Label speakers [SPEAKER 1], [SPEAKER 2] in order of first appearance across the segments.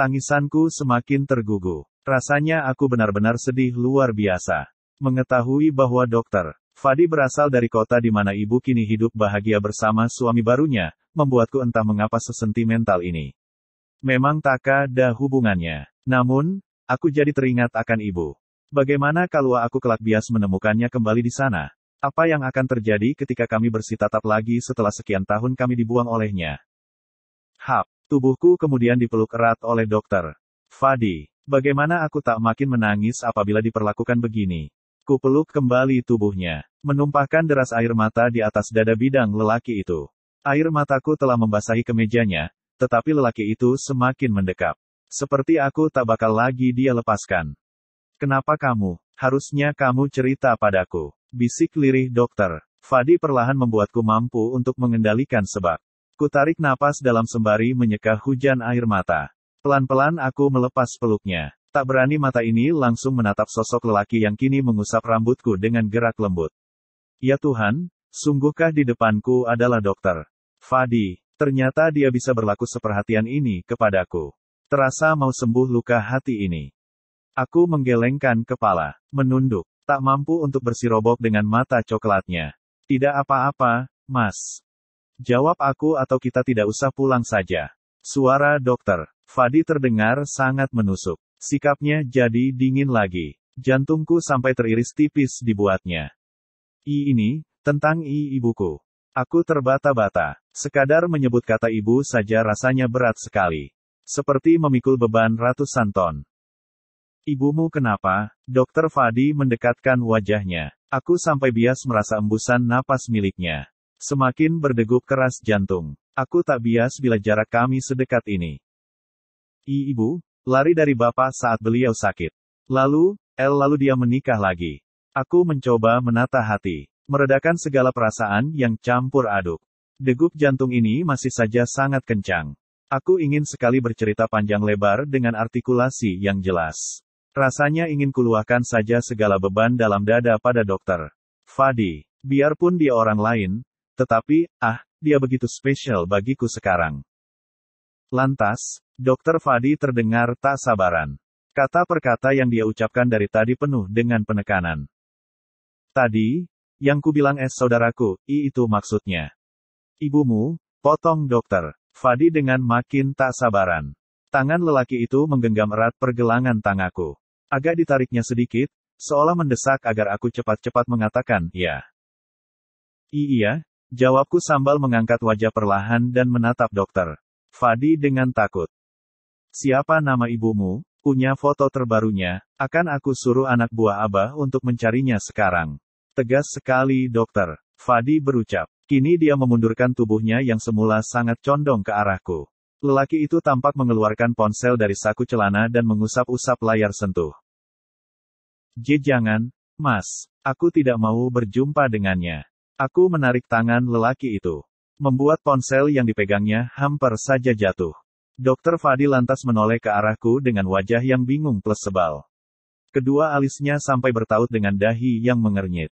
[SPEAKER 1] Tangisanku semakin tergugu. Rasanya aku benar-benar sedih luar biasa. Mengetahui bahwa Dr. Fadi berasal dari kota di mana ibu kini hidup bahagia bersama suami barunya, membuatku entah mengapa sesentimental ini. Memang tak ada hubungannya. Namun, aku jadi teringat akan ibu. Bagaimana kalau aku kelak bias menemukannya kembali di sana? Apa yang akan terjadi ketika kami bersitatap lagi setelah sekian tahun kami dibuang olehnya? Tubuhku kemudian dipeluk erat oleh Dr. Fadi. Bagaimana aku tak makin menangis apabila diperlakukan begini? Ku peluk kembali tubuhnya, menumpahkan deras air mata di atas dada bidang lelaki itu. Air mataku telah membasahi kemejanya, tetapi lelaki itu semakin mendekap. Seperti aku tak bakal lagi dia lepaskan. Kenapa kamu? Harusnya kamu cerita padaku. Bisik lirih Dr. Fadi perlahan membuatku mampu untuk mengendalikan sebab. Ku tarik napas dalam sembari menyeka hujan air mata. Pelan-pelan aku melepas peluknya. Tak berani mata ini langsung menatap sosok lelaki yang kini mengusap rambutku dengan gerak lembut. Ya Tuhan, sungguhkah di depanku adalah Dr. Fadi? Ternyata dia bisa berlaku seperhatian ini kepadaku. Terasa mau sembuh luka hati ini. Aku menggelengkan kepala, menunduk, tak mampu untuk bersirobok dengan mata coklatnya. Tidak apa-apa, Mas. Jawab aku atau kita tidak usah pulang saja. Suara Dr. Fadi terdengar sangat menusuk. Sikapnya jadi dingin lagi. Jantungku sampai teriris tipis dibuatnya. Ini, tentang ibuku. Aku terbata-bata. Sekadar menyebut kata ibu saja rasanya berat sekali. Seperti memikul beban ratusan ton. Ibumu kenapa? Dr. Fadi mendekatkan wajahnya. Aku sampai bias merasa embusan napas miliknya. Semakin berdegup keras jantung. Aku tak bias bila jarak kami sedekat ini. Ibu, lari dari bapak saat beliau sakit. Lalu dia menikah lagi. Aku mencoba menata hati. Meredakan segala perasaan yang campur aduk. Degup jantung ini masih saja sangat kencang. Aku ingin sekali bercerita panjang lebar dengan artikulasi yang jelas. Rasanya ingin kuluahkan saja segala beban dalam dada pada Dr. Fadi. Biarpun dia orang lain, tetapi, dia begitu spesial bagiku sekarang. Lantas, Dr. Fadi terdengar tak sabaran. Kata per kata yang dia ucapkan dari tadi penuh dengan penekanan. Tadi, yang ku bilang saudaraku, itu maksudnya. Ibumu, potong Dr. Fadi dengan makin tak sabaran. Tangan lelaki itu menggenggam erat pergelangan tanganku. Agak ditariknya sedikit, seolah mendesak agar aku cepat-cepat mengatakan, ya. Iya, jawabku sambil mengangkat wajah perlahan dan menatap Dr. Fadi dengan takut. Siapa nama ibumu? Punya foto terbarunya, akan aku suruh anak buah Abah untuk mencarinya sekarang. Tegas sekali Dr. Fadi berucap. Kini dia memundurkan tubuhnya yang semula sangat condong ke arahku. Lelaki itu tampak mengeluarkan ponsel dari saku celana dan mengusap-usap layar sentuh. Jangan, Mas. Aku tidak mau berjumpa dengannya. Aku menarik tangan lelaki itu. Membuat ponsel yang dipegangnya hampir saja jatuh. Dr. Fadi lantas menoleh ke arahku dengan wajah yang bingung plus sebal. Kedua alisnya sampai bertaut dengan dahi yang mengernyit.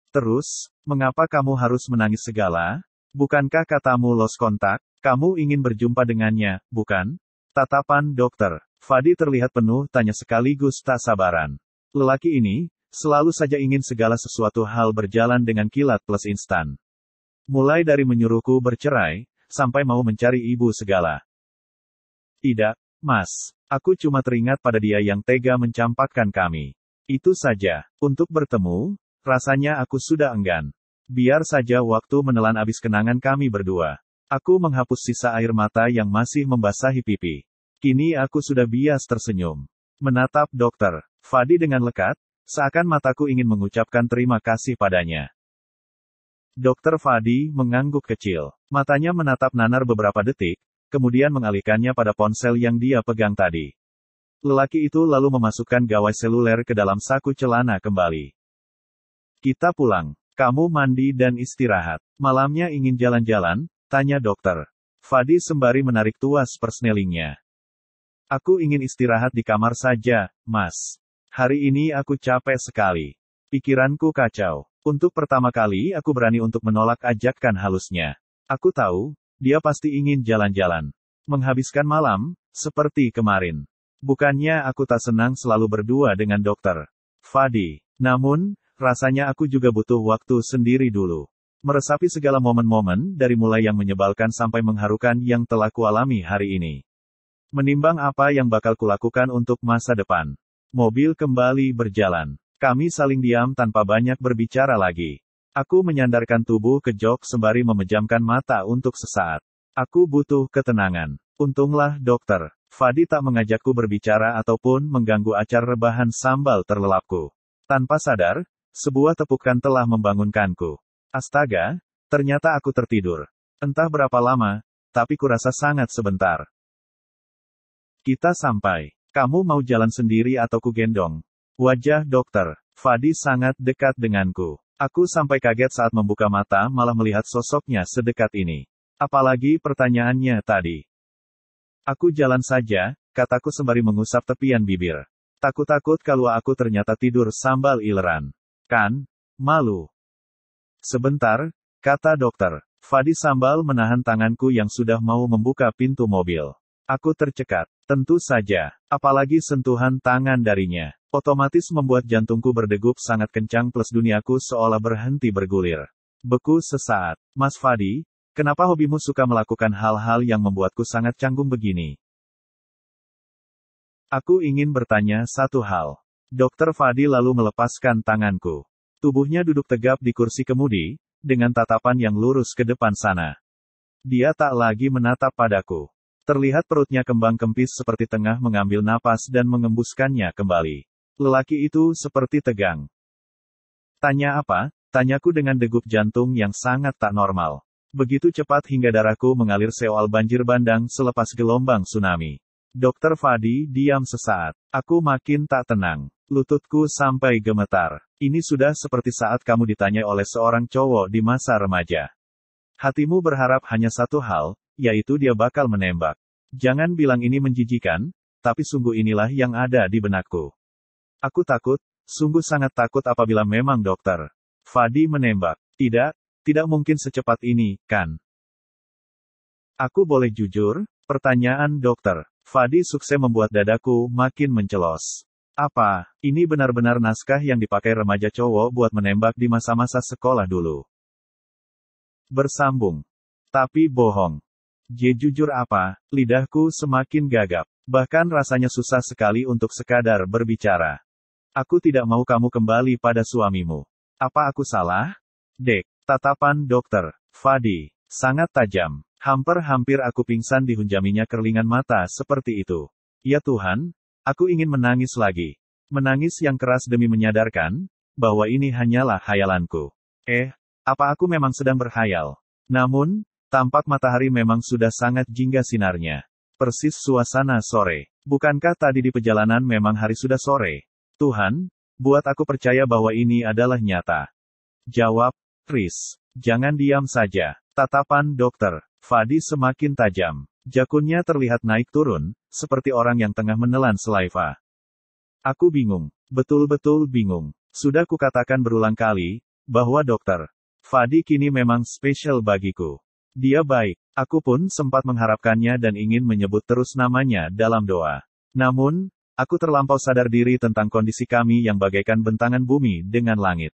[SPEAKER 1] Terus, mengapa kamu harus menangis segala? Bukankah katamu lost kontak? Kamu ingin berjumpa dengannya, bukan? Tatapan Dr. Fadi terlihat penuh tanya sekaligus tak sabaran. Lelaki ini, selalu saja ingin segala sesuatu hal berjalan dengan kilat plus instan. Mulai dari menyuruhku bercerai, sampai mau mencari ibu segala. Tidak, Mas. Aku cuma teringat pada dia yang tega mencampakkan kami. Itu saja. Untuk bertemu, rasanya aku sudah enggan. Biar saja waktu menelan abis kenangan kami berdua. Aku menghapus sisa air mata yang masih membasahi pipi. Kini aku sudah bias tersenyum. Menatap Dr. Fadi dengan lekat, seakan mataku ingin mengucapkan terima kasih padanya. Dr. Fadi mengangguk kecil. Matanya menatap nanar beberapa detik, kemudian mengalihkannya pada ponsel yang dia pegang tadi. Lelaki itu lalu memasukkan gawai seluler ke dalam saku celana kembali. Kita pulang. Kamu mandi dan istirahat. Malamnya ingin jalan-jalan? Tanya Dr. Fadi sembari menarik tuas persnelingnya. Aku ingin istirahat di kamar saja, Mas. Hari ini aku capek sekali. Pikiranku kacau. Untuk pertama kali aku berani untuk menolak ajakan halusnya. Aku tahu, dia pasti ingin jalan-jalan. Menghabiskan malam, seperti kemarin. Bukannya aku tak senang selalu berdua dengan dokter Fadi. Namun, rasanya aku juga butuh waktu sendiri dulu. Meresapi segala momen-momen, dari mulai yang menyebalkan sampai mengharukan yang telah kualami hari ini. Menimbang apa yang bakal kulakukan untuk masa depan. Mobil kembali berjalan. Kami saling diam tanpa banyak berbicara lagi. Aku menyandarkan tubuh ke jok sembari memejamkan mata untuk sesaat. Aku butuh ketenangan. Untunglah dokter Fadi tak mengajakku berbicara ataupun mengganggu acar rebahan sambal terlelapku. Tanpa sadar, sebuah tepukan telah membangunkanku. Astaga, ternyata aku tertidur. Entah berapa lama, tapi kurasa sangat sebentar. Kita sampai. Kamu mau jalan sendiri atau kugendong? Wajah dokter Fadi sangat dekat denganku. Aku sampai kaget saat membuka mata malah melihat sosoknya sedekat ini. Apalagi pertanyaannya tadi. Aku jalan saja, kataku sembari mengusap tepian bibir. Takut-takut kalau aku ternyata tidur sambal ileran. Kan? Malu. Sebentar, kata dokter Fadi sambil menahan tanganku yang sudah mau membuka pintu mobil. Aku tercekat. Tentu saja, apalagi sentuhan tangan darinya. Otomatis membuat jantungku berdegup sangat kencang plus duniaku seolah berhenti bergulir. Beku sesaat. Mas Fadi, kenapa hobimu suka melakukan hal-hal yang membuatku sangat canggung begini? Aku ingin bertanya satu hal. Dokter Fadi lalu melepaskan tanganku. Tubuhnya duduk tegap di kursi kemudi, dengan tatapan yang lurus ke depan sana. Dia tak lagi menatap padaku. Terlihat perutnya kembang kempis seperti tengah mengambil napas dan mengembuskannya kembali. Lelaki itu seperti tegang. Tanya apa? Tanyaku dengan degup jantung yang sangat tak normal. Begitu cepat hingga darahku mengalir seolah banjir bandang selepas gelombang tsunami. Dokter Fadi diam sesaat. Aku makin tak tenang. Lututku sampai gemetar. Ini sudah seperti saat kamu ditanya oleh seorang cowok di masa remaja. Hatimu berharap hanya satu hal, yaitu dia bakal menembak. Jangan bilang ini menjijikan, tapi sungguh inilah yang ada di benakku. Aku takut, sungguh sangat takut apabila memang dokter Fadi menembak. Tidak mungkin secepat ini, kan? Aku boleh jujur? Pertanyaan dokter Fadi sukses membuat dadaku makin mencelos. Apa, ini benar-benar naskah yang dipakai remaja cowok buat menembak di masa-masa sekolah dulu? Bersambung. Tapi bohong. Jujur apa, lidahku semakin gagap. Bahkan rasanya susah sekali untuk sekadar berbicara. Aku tidak mau kamu kembali pada suamimu. Apa aku salah? Dek, tatapan dokter Fadi sangat tajam. Hampir-hampir aku pingsan dihunjaminya kerlingan mata seperti itu. Ya Tuhan, aku ingin menangis lagi. Menangis yang keras demi menyadarkan bahwa ini hanyalah hayalanku. Apa aku memang sedang berhayal? Namun, tampak matahari memang sudah sangat jingga sinarnya. Persis suasana sore. Bukankah tadi di perjalanan memang hari sudah sore? Tuhan, buat aku percaya bahwa ini adalah nyata. Jawab, Chris. Jangan diam saja. Tatapan dokter Fadi semakin tajam. Jakunnya terlihat naik turun, seperti orang yang tengah menelan selaiva. Aku bingung. Betul-betul bingung. Sudah kukatakan berulang kali, bahwa dokter Fadi kini memang spesial bagiku. Dia baik. Aku pun sempat mengharapkannya dan ingin menyebut terus namanya dalam doa. Namun, aku terlampau sadar diri tentang kondisi kami yang bagaikan bentangan bumi dengan langit.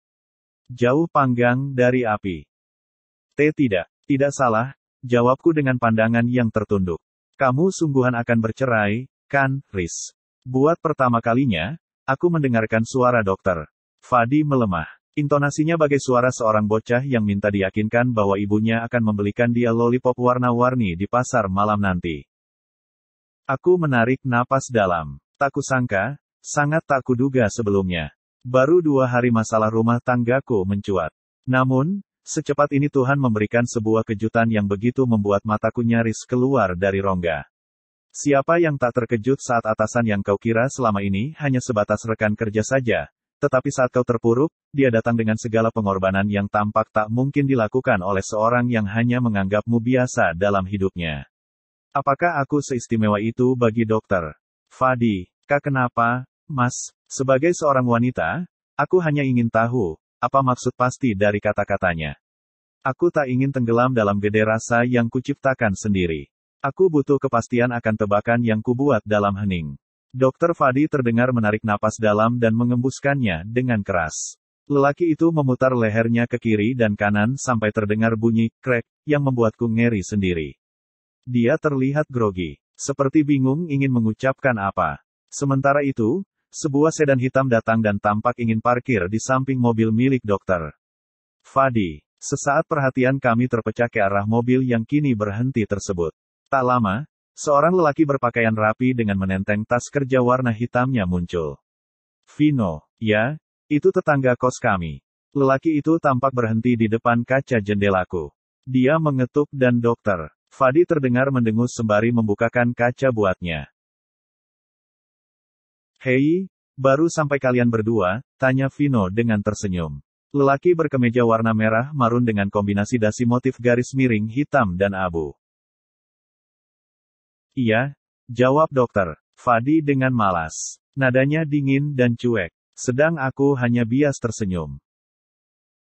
[SPEAKER 1] Jauh panggang dari api. Tidak salah, jawabku dengan pandangan yang tertunduk. Kamu sungguhan akan bercerai, kan, Riz? Buat pertama kalinya, aku mendengarkan suara dokter Fadi melemah. Intonasinya bagai suara seorang bocah yang minta diyakinkan bahwa ibunya akan membelikan dia lollipop warna-warni di pasar malam nanti. Aku menarik napas dalam. Tak kusangka, sangat tak kuduga sebelumnya. Baru 2 hari masalah rumah tanggaku mencuat. Namun, secepat ini Tuhan memberikan sebuah kejutan yang begitu membuat mataku nyaris keluar dari rongga. Siapa yang tak terkejut saat atasan yang kau kira selama ini hanya sebatas rekan kerja saja, tetapi saat kau terpuruk, dia datang dengan segala pengorbanan yang tampak tak mungkin dilakukan oleh seorang yang hanya menganggapmu biasa dalam hidupnya. Apakah aku seistimewa itu bagi dokter Fadi? Kenapa, Mas? Sebagai seorang wanita, aku hanya ingin tahu, apa maksud pasti dari kata-katanya. Aku tak ingin tenggelam dalam gede rasa yang kuciptakan sendiri. Aku butuh kepastian akan tebakan yang kubuat dalam hening. Dokter Fadi terdengar menarik napas dalam dan mengembuskannya dengan keras. Lelaki itu memutar lehernya ke kiri dan kanan sampai terdengar bunyi krek yang membuatku ngeri sendiri. Dia terlihat grogi, seperti bingung ingin mengucapkan apa. Sementara itu, sebuah sedan hitam datang dan tampak ingin parkir di samping mobil milik dokter Fadi. Sesaat perhatian kami terpecah ke arah mobil yang kini berhenti tersebut. Tak lama, seorang lelaki berpakaian rapi dengan menenteng tas kerja warna hitamnya muncul. Vino, ya, itu tetangga kos kami. Lelaki itu tampak berhenti di depan kaca jendelaku. Dia mengetuk dan dokter Fadi terdengar mendengus sembari membukakan kaca buatnya. Hei, baru sampai kalian berdua, tanya Vino dengan tersenyum. Lelaki berkemeja warna merah marun dengan kombinasi dasi motif garis miring hitam dan abu. Iya, jawab dokter Fadi dengan malas. Nadanya dingin dan cuek. Sedang aku hanya bias tersenyum.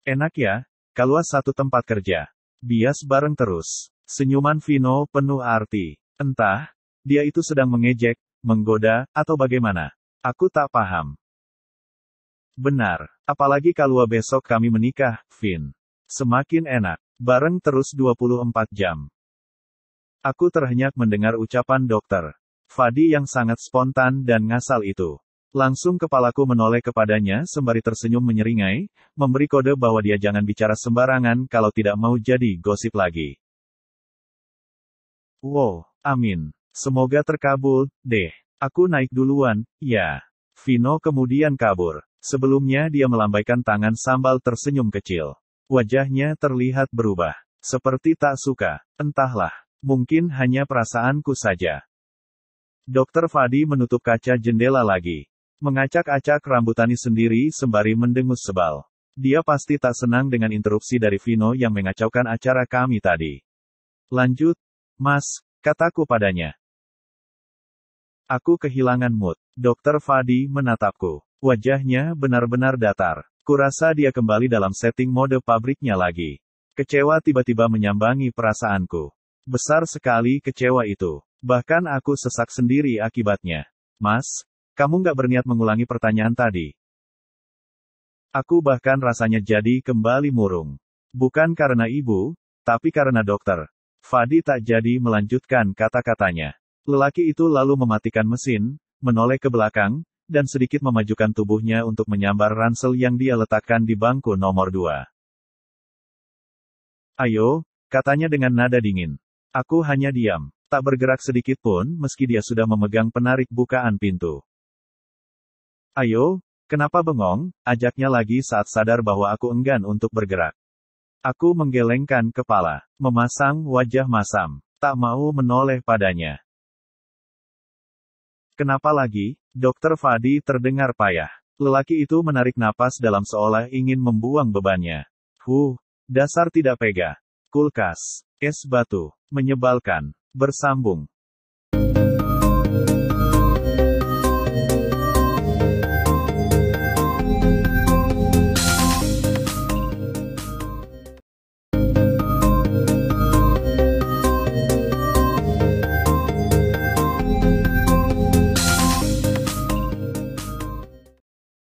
[SPEAKER 1] Enak ya, kalau satu tempat kerja. Bias bareng terus. Senyuman Vino penuh arti. Entah, dia itu sedang mengejek, menggoda, atau bagaimana. Aku tak paham. Benar, apalagi kalau besok kami menikah, Vin. Semakin enak. Bareng terus 24 jam. Aku terhenyak mendengar ucapan dokter Fadi yang sangat spontan dan ngasal itu. Langsung kepalaku menoleh kepadanya sembari tersenyum menyeringai, memberi kode bahwa dia jangan bicara sembarangan kalau tidak mau jadi gosip lagi. Wow, amin. Semoga terkabul, deh. Aku naik duluan, ya. Vino kemudian kabur. Sebelumnya dia melambaikan tangan sambil tersenyum kecil. Wajahnya terlihat berubah. Seperti tak suka. Entahlah. Mungkin hanya perasaanku saja. Dokter Fadi menutup kaca jendela lagi. Mengacak-acak rambutani sendiri sembari mendengus sebal. Dia pasti tak senang dengan interupsi dari Vino yang mengacaukan acara kami tadi. Lanjut, Mas, kataku padanya. Aku kehilangan mood. Dokter Fadi menatapku. Wajahnya benar-benar datar. Kurasa dia kembali dalam setting mode pabriknya lagi. Kecewa tiba-tiba menyambangi perasaanku. Besar sekali kecewa itu. Bahkan aku sesak sendiri akibatnya. Mas, kamu nggak berniat mengulangi pertanyaan tadi? Aku bahkan rasanya jadi kembali murung. Bukan karena ibu, tapi karena dokter Fadi tak jadi melanjutkan kata-katanya. Lelaki itu lalu mematikan mesin, menoleh ke belakang, dan sedikit memajukan tubuhnya untuk menyambar ransel yang dia letakkan di bangku nomor 2. Ayo, katanya dengan nada dingin. Aku hanya diam, tak bergerak sedikit pun meski dia sudah memegang penarik bukaan pintu. Ayo, kenapa bengong, ajaknya lagi saat sadar bahwa aku enggan untuk bergerak. Aku menggelengkan kepala, memasang wajah masam, tak mau menoleh padanya. Kenapa lagi? Dokter Fadi terdengar payah. Lelaki itu menarik napas dalam seolah ingin membuang bebannya. Dasar tidak pega. Kulkas. Es batu. Menyebalkan. Bersambung.